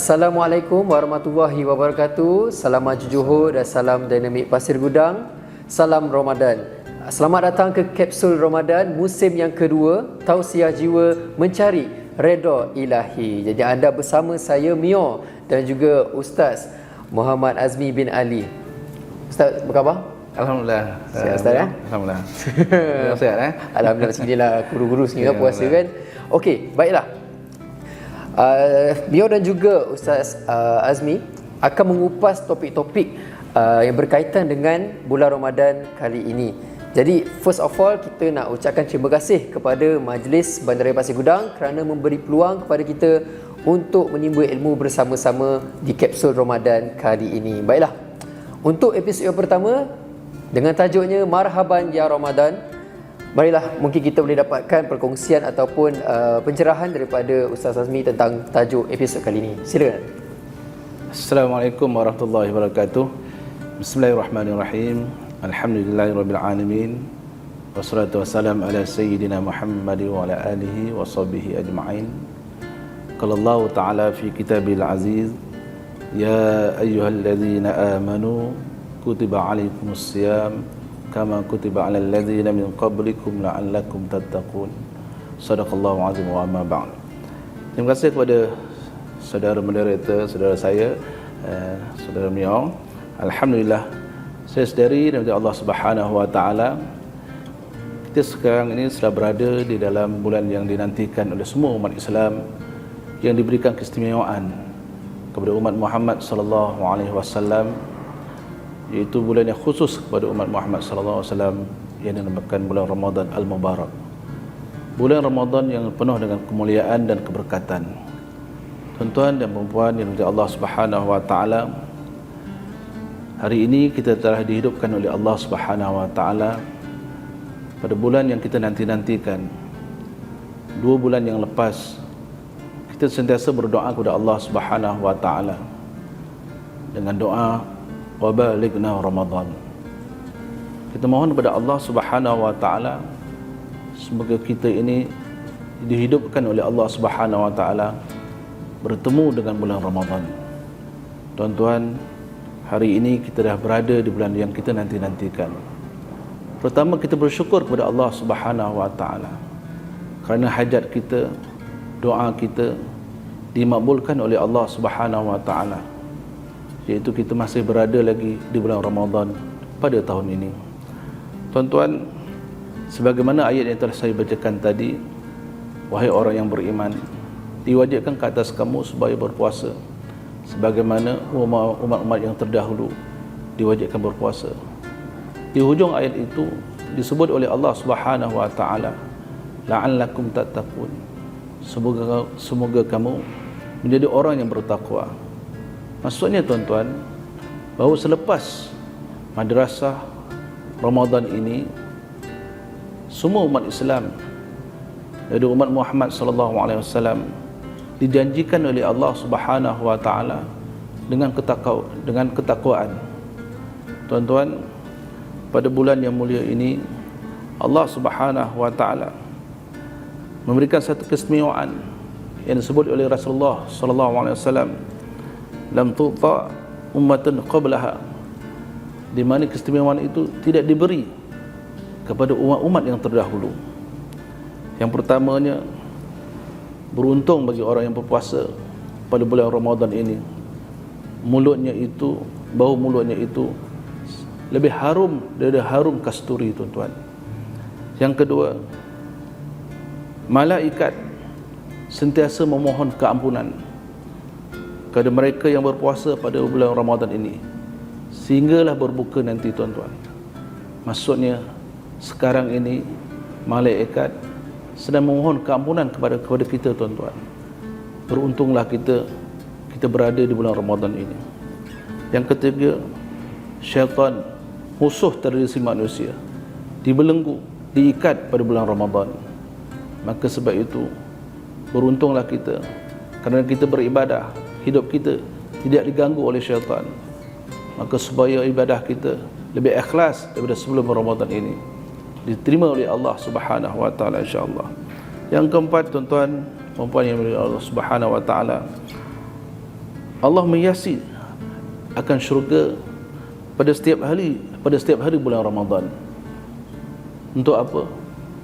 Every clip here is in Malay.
Assalamualaikum warahmatullahi wabarakatuh. Salam maju Johor dan salam dinamik Pasir Gudang. Salam Ramadan. Selamat datang ke Kapsul Ramadan musim yang kedua, Tausiah Jiwa Mencari Redha Ilahi. Jadi anda bersama saya Mio dan juga Ustaz Muhammad Azmi bin Ali. Ustaz, apa khabar? Alhamdulillah. Sihat Ustaz ya? Alhamdulillah. Sihat Alhamdulillah, sinilah guru-guru sini kan puasa kan. Okey, baiklah. Mio dan juga Ustaz Azmi akan mengupas topik-topik yang berkaitan dengan bulan Ramadan kali ini. Jadi first of all, kita nak ucapkan terima kasih kepada Majlis Bandaraya Pasir Gudang kerana memberi peluang kepada kita untuk menimba ilmu bersama-sama di Kapsul Ramadan kali ini. Baiklah, untuk episod yang pertama dengan tajuknya Marhaban Ya Ramadan, marilah mungkin kita boleh dapatkan perkongsian ataupun pencerahan daripada Ustaz Azmi tentang tajuk episod kali ini. Silakan. Assalamualaikum warahmatullahi wabarakatuh. Bismillahirrahmanirrahim. Alhamdulillahirabbil alamin. Wassalatu wassalam ala sayyidina Muhammad wa ala alihi wa sahbihi ajma'in. Qala Allah Ta'ala fi kitabil aziz, ya ayyuhalladzina amanu kutiba alaikumus siyam kama kutiba 'alal ladzina min qablikum la'allakum tattaqun. Shadaqallahu 'azim wa amma ba'd. Terima kasih kepada saudara moderator, saudara saya, saudara Mio. Alhamdulillah, saya sedari daripada Allah Subhanahu wa taala, kita sekarang ini telah berada di dalam bulan yang dinantikan oleh semua umat Islam, yang diberikan keistimewaan kepada umat Muhammad sallallahu alaihi wasallam, iaitu bulan yang khusus kepada umat Muhammad sallallahu alaihi wasallam yang dinamakan bulan Ramadan Al-Mubarak. Bulan Ramadan yang penuh dengan kemuliaan dan keberkatan. Tuan-tuan dan puan yang dirahmati Allah Subhanahu wa taala, hari ini kita telah dihidupkan oleh Allah Subhanahu wa taala pada bulan yang kita nanti-nantikan. 2 bulan yang lepas kita sentiasa berdoa kepada Allah Subhanahu wa taala dengan doa wa balighna Ramadan. Kita mohon kepada Allah Subhanahu wa taala semoga kita ini dihidupkan oleh Allah Subhanahu wa taala bertemu dengan bulan Ramadan. Tuan-tuan, hari ini kita dah berada di bulan yang kita nanti-nantikan. Pertama, kita bersyukur kepada Allah Subhanahu wa taala kerana hajat kita, doa kita dimakbulkan oleh Allah Subhanahu wa taala, iaitu kita masih berada lagi di bulan Ramadan pada tahun ini. Tuan-tuan, sebagaimana ayat yang telah saya bacakan tadi, wahai orang yang beriman, diwajibkan ke atas kamu supaya berpuasa sebagaimana umat-umat yang terdahulu diwajibkan berpuasa. Di hujung ayat itu disebut oleh Allah Subhanahu wa taala, la'allakum tattaqun, semoga kamu menjadi orang yang bertakwa. Maksudnya tuan-tuan, bahawa selepas madrasah Ramadan ini, semua umat Islam dari umat Muhammad sallallahu alaihi wasallam dijanjikan oleh Allah Subhanahu wa taala dengan ketakwaan. Tuan-tuan, pada bulan yang mulia ini Allah Subhanahu wa taala memberikan satu keistimewaan yang disebut oleh Rasulullah sallallahu alaihi wasallam, lam tu'ta ummatun qablaha, di mana keistimewaan itu tidak diberi kepada umat-umat yang terdahulu. Yang pertamanya, beruntung bagi orang yang berpuasa pada bulan Ramadan ini, bau mulutnya itu lebih harum daripada harum kasturi, tuan-tuan. Yang kedua, malaikat sentiasa memohon keampunan kepada mereka yang berpuasa pada bulan Ramadan ini sehinggalah berbuka nanti, tuan-tuan. Maksudnya sekarang ini malaikat sedang memohon keampunan kepada kita, tuan-tuan. Beruntunglah kita berada di bulan Ramadan ini. Yang ketiga, syaitan, musuh tradisi manusia, dibelenggu, diikat pada bulan Ramadan. Maka sebab itu beruntunglah kita kerana kita beribadah, hidup kita tidak diganggu oleh syaitan. Maka supaya ibadah kita lebih ikhlas daripada sebelum Ramadan ini, diterima oleh Allah Subhanahu wa taala, insya-Allah. Yang keempat, tuan-tuan, puan yang oleh Allah Subhanahu wa taala, Allah menghiasi akan syurga pada setiap hari bulan Ramadan. Untuk apa?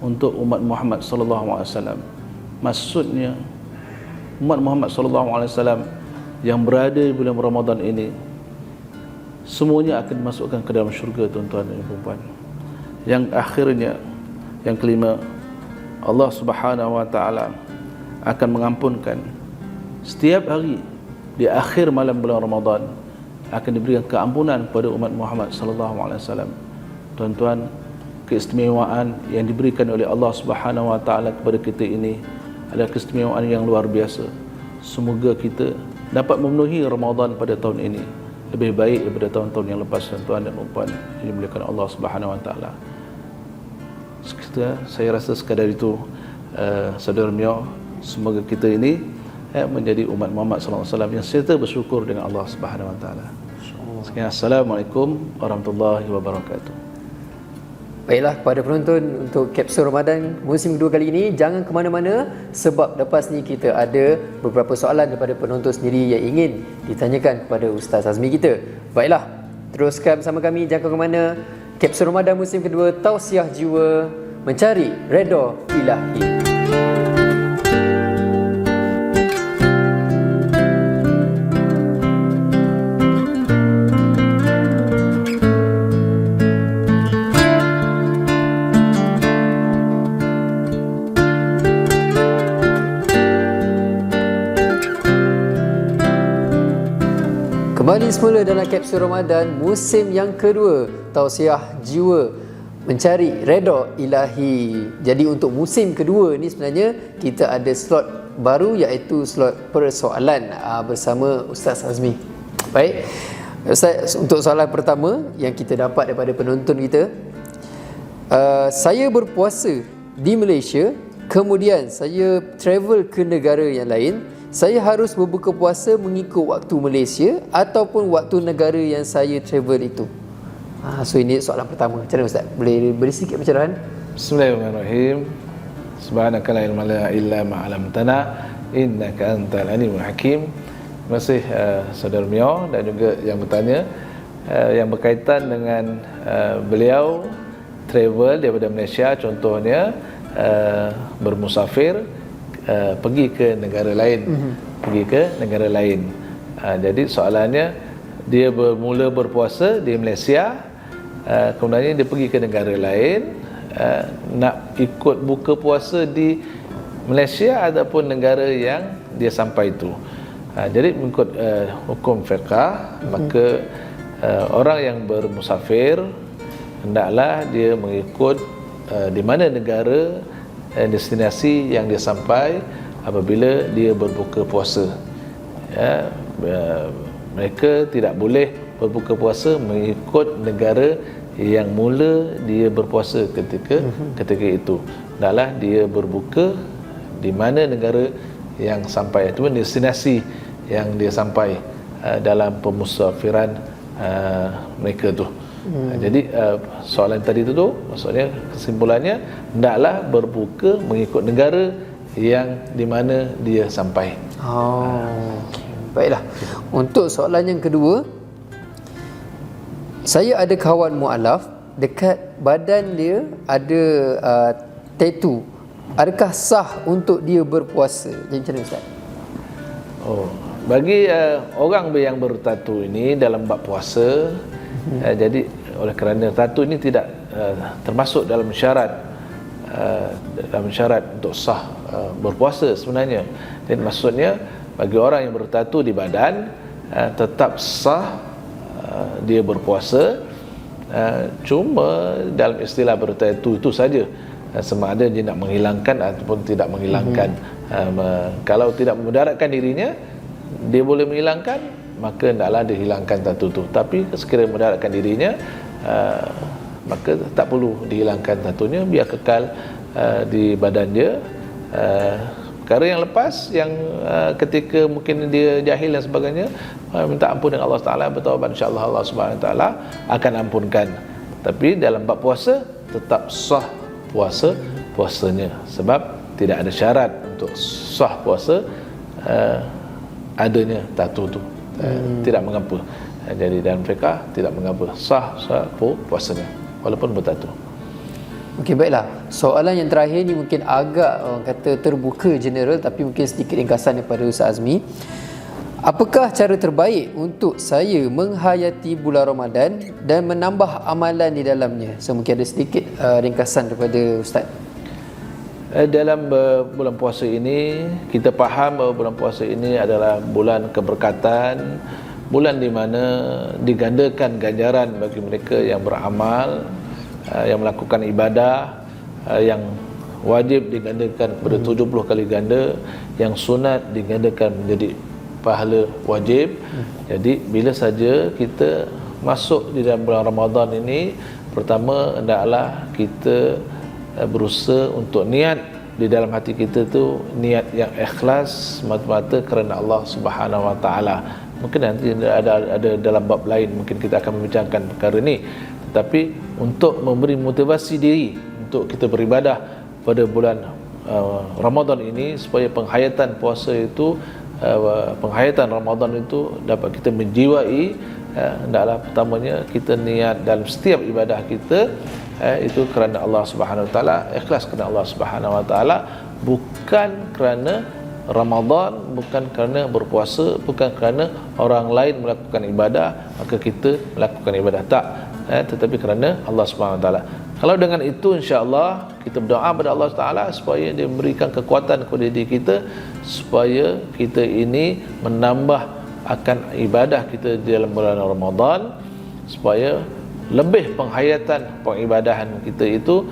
Untuk umat Muhammad sallallahu alaihi wasallam. Maksudnya umat Muhammad sallallahu alaihi wasallam yang berada di bulan Ramadan ini semuanya akan dimasukkan ke dalam syurga, tuan-tuan dan puan-puan. Yang akhirnya, yang kelima, Allah Subhanahu wa taala akan mengampunkan setiap hari di akhir malam bulan Ramadan, akan diberikan keampunan kepada umat Muhammad sallallahu alaihi wasallam. Tuan-tuan, keistimewaan yang diberikan oleh Allah Subhanahu wa taala kepada kita ini adalah keistimewaan yang luar biasa. Semoga kita dapat memenuhi Ramadan pada tahun ini lebih baik daripada tahun-tahun yang lepas, tuan-tuan dan puan yang dimuliakan Allah Subhanahu wa taala. Saya rasa sekadar itu, saudara Mio, semoga kita ini menjadi umat Muhammad sallallahu alaihi wasallam yang serta bersyukur dengan Allah Subhanahu wa taala. Sekian, assalamualaikum warahmatullahi wabarakatuh. Baiklah, kepada penonton, untuk kapsul Ramadan musim kedua kali ini, jangan ke mana-mana sebab lepas ni kita ada beberapa soalan daripada penonton sendiri yang ingin ditanyakan kepada Ustaz Azmi kita. Baiklah, teruskan bersama kami, jangan ke mana. Kapsul Ramadan musim kedua, Tausiah Jiwa Mencari Redha Ilahi. Kembali semula dalam kapsul Ramadan musim yang kedua, Tausiah Jiwa Mencari Redha Ilahi. Jadi untuk musim kedua ni sebenarnya kita ada slot baru, iaitu slot persoalan bersama Ustaz Azmi. Baik Ustaz, untuk soalan pertama yang kita dapat daripada penonton kita, saya berpuasa di Malaysia, kemudian saya travel ke negara yang lain. Saya harus berbuka puasa mengikut waktu Malaysia ataupun waktu negara yang saya travel itu? So ini soalan pertama. Macam mana Ustaz? Boleh beri sedikit pencerahan? Bismillahirrahmanirrahim. Subhanaka la ilma lana illa ma 'allamtana innaka antal alimul hakim. Terima kasih saudara Mio dan juga yang bertanya yang berkaitan dengan beliau travel daripada Malaysia, contohnya bermusafir pergi ke negara lain, jadi soalannya, dia bermula berpuasa di Malaysia, kemudian dia pergi ke negara lain, nak ikut buka puasa di Malaysia ataupun negara yang dia sampai itu. Jadi mengikut hukum fiqh, maka orang yang bermusafir hendaklah dia mengikut di mana negara destinasi yang dia sampai apabila dia berbuka puasa. Mereka tidak boleh berbuka puasa mengikut negara yang mula dia berpuasa ketika itu. Hendaklah dia berbuka di mana negara yang sampai, itu destinasi yang dia sampai dalam pemusafiran mereka tu. Jadi soalan tadi tu maksudnya, kesimpulannya, hendaklah berbuka mengikut negara yang di mana dia sampai. Baiklah. Untuk soalan yang kedua, saya ada kawan mualaf, dekat badan dia ada tattoo. Adakah sah untuk dia berpuasa? Jadi macam mana Ustaz? Bagi orang yang bertatu ini dalam bab puasa, jadi oleh kerana tatu ini tidak termasuk dalam syarat untuk sah berpuasa sebenarnya. Dan maksudnya bagi orang yang bertatu di badan tetap sah dia berpuasa, cuma dalam istilah bertatu itu saja, sama ada dia nak menghilangkan ataupun tidak menghilangkan. Kalau tidak memudaratkan dirinya, dia boleh menghilangkan, maka hendaklah dia hilangkan tatu itu. Tapi sekiranya memudaratkan dirinya, maka tak perlu dihilangkan tatunya, biar kekal di badan dia. Perkara yang lepas, yang ketika mungkin dia jahil dan sebagainya, minta ampun dengan Allah Ta'ala, bertaubat, insyaAllah Allah Subhanahu Wa Ta'ala akan ampunkan. Tapi dalam bab puasa tetap sah puasanya, sebab tidak ada syarat untuk sah puasa adanya tatu tu. tidak mengapa. Jadi dalam fiqh tidak mengapa, sah puasanya walaupun bertato. Okey, baiklah. Soalan yang terakhir ni mungkin agak orang kata terbuka general, tapi mungkin sedikit ringkasan daripada Ustaz Azmi. Apakah cara terbaik untuk saya menghayati bulan Ramadan dan menambah amalan di dalamnya? So mungkin ada sedikit ringkasan daripada Ustaz. Dalam bulan puasa ini, kita faham bahawa bulan puasa ini adalah bulan keberkatan, bulan di mana digandakan ganjaran bagi mereka yang beramal, yang melakukan ibadah, yang wajib digandakan kepada 70 kali ganda, yang sunat digandakan menjadi pahala wajib. Jadi bila saja kita masuk di dalam bulan Ramadan ini, pertama hendaklah kita berusaha untuk niat di dalam hati kita tu niat yang ikhlas semata-mata kerana Allah Subhanahu Wa Taala. Mungkin nanti ada dalam bab lain mungkin kita akan membincangkan perkara ni, tetapi untuk memberi motivasi diri untuk kita beribadah pada bulan Ramadan ini supaya penghayatan puasa itu, penghayatan Ramadan itu dapat kita menjiwai. Hendaklah pertamanya kita niat dalam setiap ibadah kita itu kerana Allah Subhanahu Wa Taala, ikhlas kerana Allah Subhanahu Wa Taala, bukan kerana Ramadan, bukan kerana berpuasa, bukan kerana orang lain melakukan ibadah maka kita melakukan ibadah, tak, tetapi kerana Allah Subhanahu Wa Taala. Kalau dengan itu insya-Allah kita berdoa kepada Allah Taala supaya Dia memberikan kekuatan kepada diri kita supaya kita ini menambah akan ibadah kita di dalam bulan Ramadan, supaya lebih penghayatan pengibadahan kita itu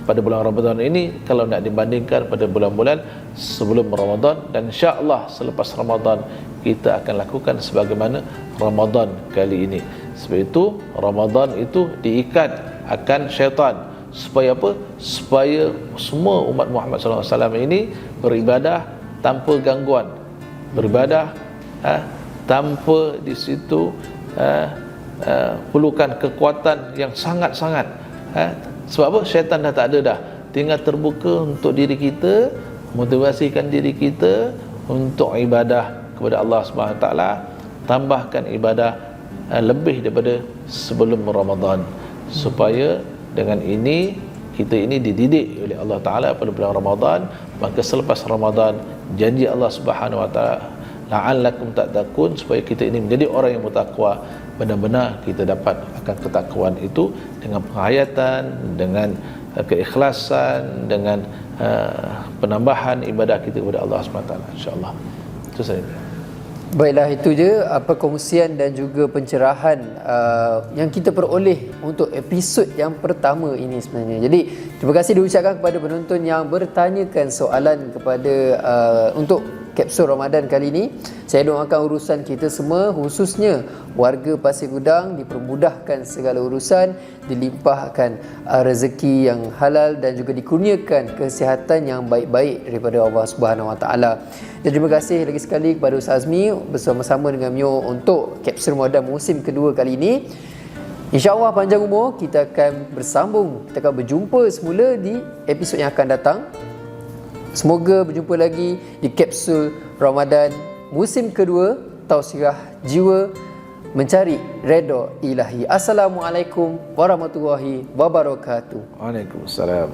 pada bulan Ramadan ini kalau nak dibandingkan pada bulan-bulan sebelum Ramadan, dan insya-Allah selepas Ramadan kita akan lakukan sebagaimana Ramadan kali ini. Sebab itu Ramadan itu diikat akan syaitan supaya apa? Supaya semua umat Muhammad SAW ini beribadah tanpa gangguan, beribadah tanpa di situ perlukan kekuatan yang sangat-sangat. Sebab apa? Syaitan dah tak ada dah. Tinggal terbuka untuk diri kita, motivasikan diri kita untuk ibadah kepada Allah Subhanahu Wa Taala, tambahkan ibadah lebih daripada sebelum Ramadan, supaya dengan ini kita ini dididik oleh Allah Taala pada bulan Ramadan. Maka selepas Ramadan janji Allah Subhanahu Wa Taala, la'allakum tattaqun, supaya kita ini menjadi orang yang bertakwa. Benar-benar kita dapat akan ketakwaan itu dengan penghayatan, dengan keikhlasan, dengan penambahan ibadah kita kepada Allah SWT, insya-Allah. Itu saja. Baiklah, itu je perkongsian dan juga pencerahan yang kita peroleh untuk episod yang pertama ini sebenarnya. Jadi terima kasih diucapkan kepada penonton yang bertanyakan soalan kepada untuk kapsul Ramadan kali ini. Saya doakan urusan kita semua, khususnya warga Pasir Gudang, dipermudahkan segala urusan, dilimpahkan rezeki yang halal dan juga dikurniakan kesihatan yang baik-baik daripada Allah Subhanahu Wa Taala. Dan terima kasih lagi sekali kepada Ustaz Azmi bersama-sama dengan Mio untuk kapsul Ramadan musim kedua kali ini. InsyaAllah panjang umur, kita akan bersambung, kita akan berjumpa semula di episod yang akan datang. Semoga berjumpa lagi di kapsul Ramadan musim kedua, Tausiah Jiwa Mencari Redha Ilahi. Assalamualaikum warahmatullahi wabarakatuh. Waalaikumsalam.